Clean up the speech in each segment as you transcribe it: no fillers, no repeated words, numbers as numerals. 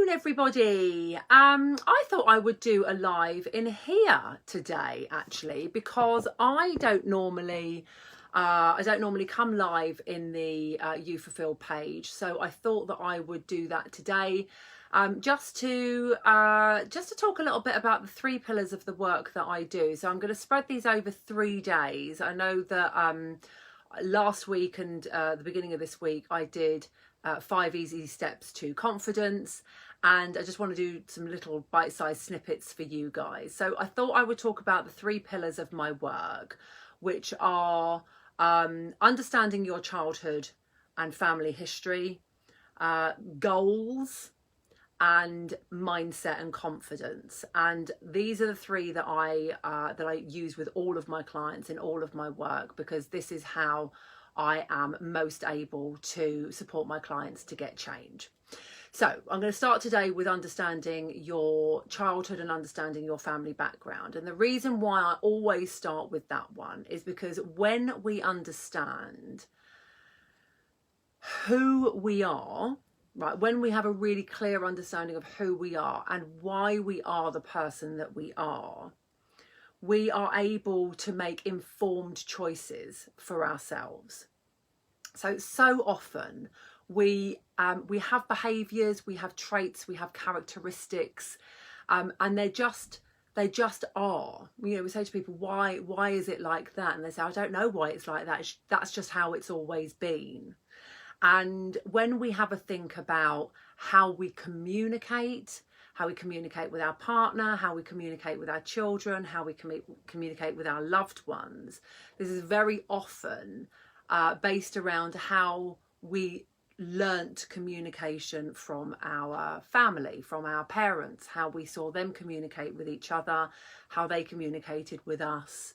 afternoon, everybody. I thought I would do a live in here today, actually, because I don't normally come live in the You Fulfill page. So I thought that I would do that today, just to talk a little bit about the 3 pillars of the work that I do. So I'm going to spread these over 3 days. I know that last week and the beginning of this week I did 5 easy steps to confidence, and I just want to do some little bite-sized snippets for you guys. So I thought I would talk about the 3 pillars of my work, which are understanding your childhood and family history, goals, and mindset and confidence. And these are the 3 that I use with all of my clients in all of my work, because this is how I am most able to support my clients to get change. So I'm going to start today with understanding your childhood and understanding your family background. And the reason why I always start with that one is because when we understand who we are, right, when we have a really clear understanding of who we are and why we are the person that we are able to make informed choices for ourselves. So often we have behaviours, we have traits, we have characteristics, and they just are. You know, we say to people, why is it like that? And they say, I don't know why it's like that. That's just how it's always been. And when we have a think about how we communicate with our partner, how we communicate with our children, how we communicate with our loved ones, this is very often based around how we learnt communication from our family, from our parents, how we saw them communicate with each other, how they communicated with us.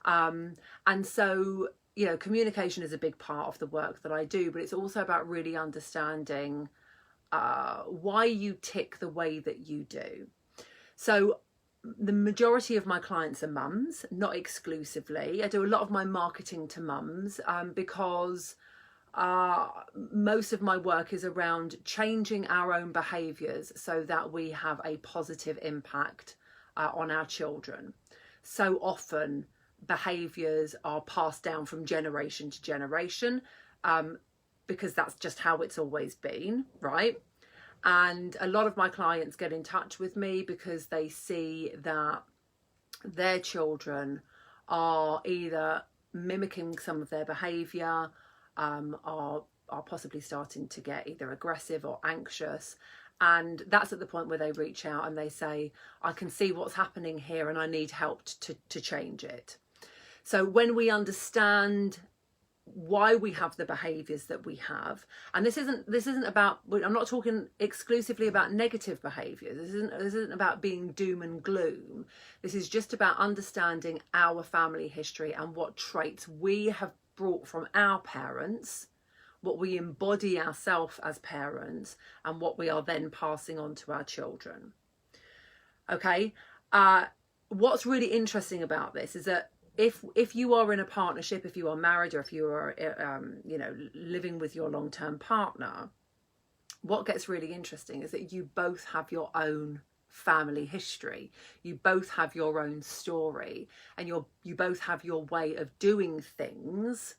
And so, you know, communication is a big part of the work that I do, but it's also about really understanding why you tick the way that you do. So the majority of my clients are mums, not exclusively. I do a lot of my marketing to mums because most of my work is around changing our own behaviours so that we have a positive impact on our children. So often behaviours are passed down from generation to generation because that's just how it's always been, right? And a lot of my clients get in touch with me because they see that their children are either mimicking some of their behaviour, are possibly starting to get either aggressive or anxious. And that's at the point where they reach out and they say, I can see what's happening here and I need help to change it. So when we understand why we have the behaviors that we have, and this isn't about, I'm not talking exclusively about negative behaviors. This isn't about being doom and gloom. This is just about understanding our family history and what traits we have brought from our parents, what we embody ourselves as parents, and what we are then passing on to our children. Okay, what's really interesting about this is that if you are in a partnership, if you are married, or if you are living with your long-term partner, what gets really interesting is that you both have your own family history, you both have your own story, and you both have your way of doing things.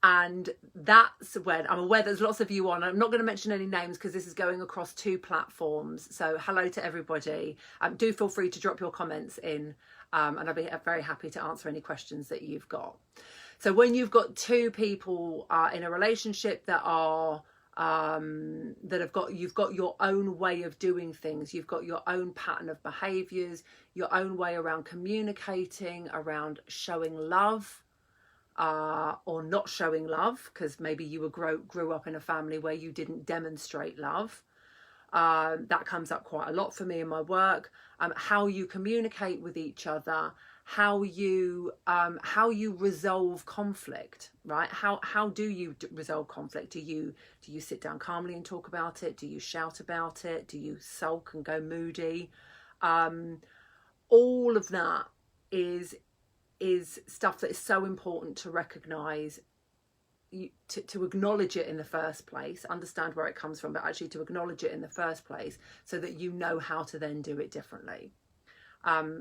And that's when I'm aware there's lots of you on. I'm not going to mention any names because this is going across 2 platforms. So hello to everybody. Do feel free to drop your comments in, and I'll be very happy to answer any questions that you've got. So when you've got 2 people in a relationship that are you've got your own way of doing things, you've got your own pattern of behaviours, your own way around communicating, around showing love, or not showing love, because maybe you grew up in a family where you didn't demonstrate love. That comes up quite a lot for me in my work. How you communicate with each other, how you resolve conflict, right? How do you resolve conflict? Do you sit down calmly and talk about it? Do you shout about it? Do you sulk and go moody? All of that is stuff that is so important to recognize to acknowledge it in the first place, understand where it comes from, but actually to acknowledge it in the first place so that you know how to then do it differently.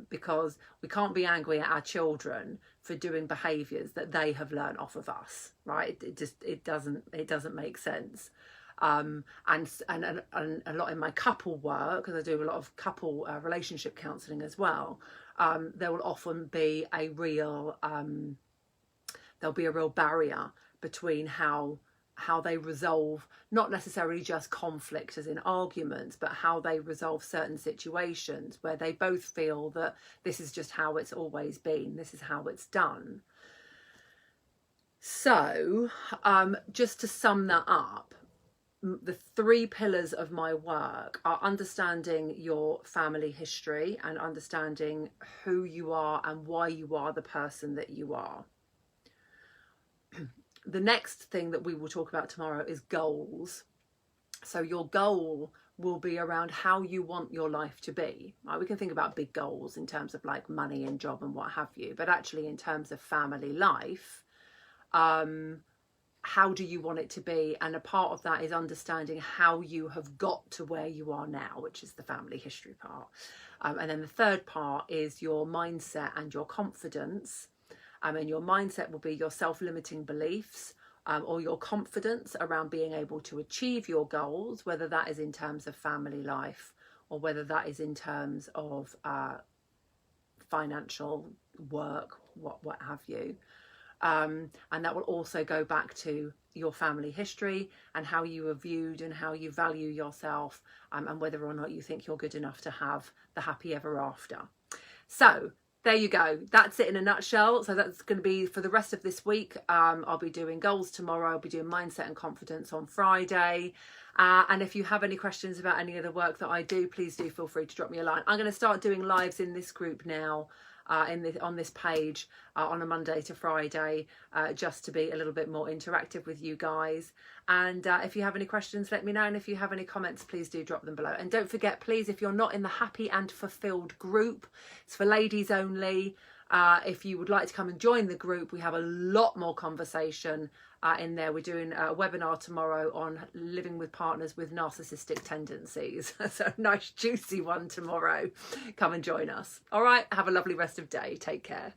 Because we can't be angry at our children for doing behaviours that they have learned off of us, right? It doesn't make sense. And a lot in my couple work, because I do a lot of couple relationship counselling as well, there will often be a real there'll be a real barrier between how they resolve, not necessarily just conflict as in arguments, but how they resolve certain situations where they both feel that this is just how it's always been, this is how it's done. So just to sum that up, the 3 pillars of my work are understanding your family history and understanding who you are and why you are the person that you are. The next thing that we will talk about tomorrow is goals. So your goal will be around how you want your life to be. Right? We can think about big goals in terms of like money and job and what have you, but actually in terms of family life, how do you want it to be? And a part of that is understanding how you have got to where you are now, which is the family history part. And then the third part is your mindset and your confidence. And your mindset will be your self-limiting beliefs, or your confidence around being able to achieve your goals, whether that is in terms of family life or whether that is in terms of financial work, what have you. And that will also go back to your family history and how you are viewed and how you value yourself, and whether or not you think you're good enough to have the happy ever after. So there you go. That's it in a nutshell. So that's going to be for the rest of this week. I'll be doing goals tomorrow. I'll be doing mindset and confidence on Friday. And if you have any questions about any of the work that I do, please do feel free to drop me a line. I'm going to start doing lives in this group now, on this page, on a Monday to Friday, just to be a little bit more interactive with you guys. And if you have any questions, let me know. And if you have any comments, please do drop them below. And don't forget, please, if you're not in the Happy and Fulfilled group, it's for ladies only. If you would like to come and join the group, we have a lot more conversation in there. We're doing a webinar tomorrow on living with partners with narcissistic tendencies. So a nice juicy one tomorrow. Come and join us. All right, have a lovely rest of day. Take care.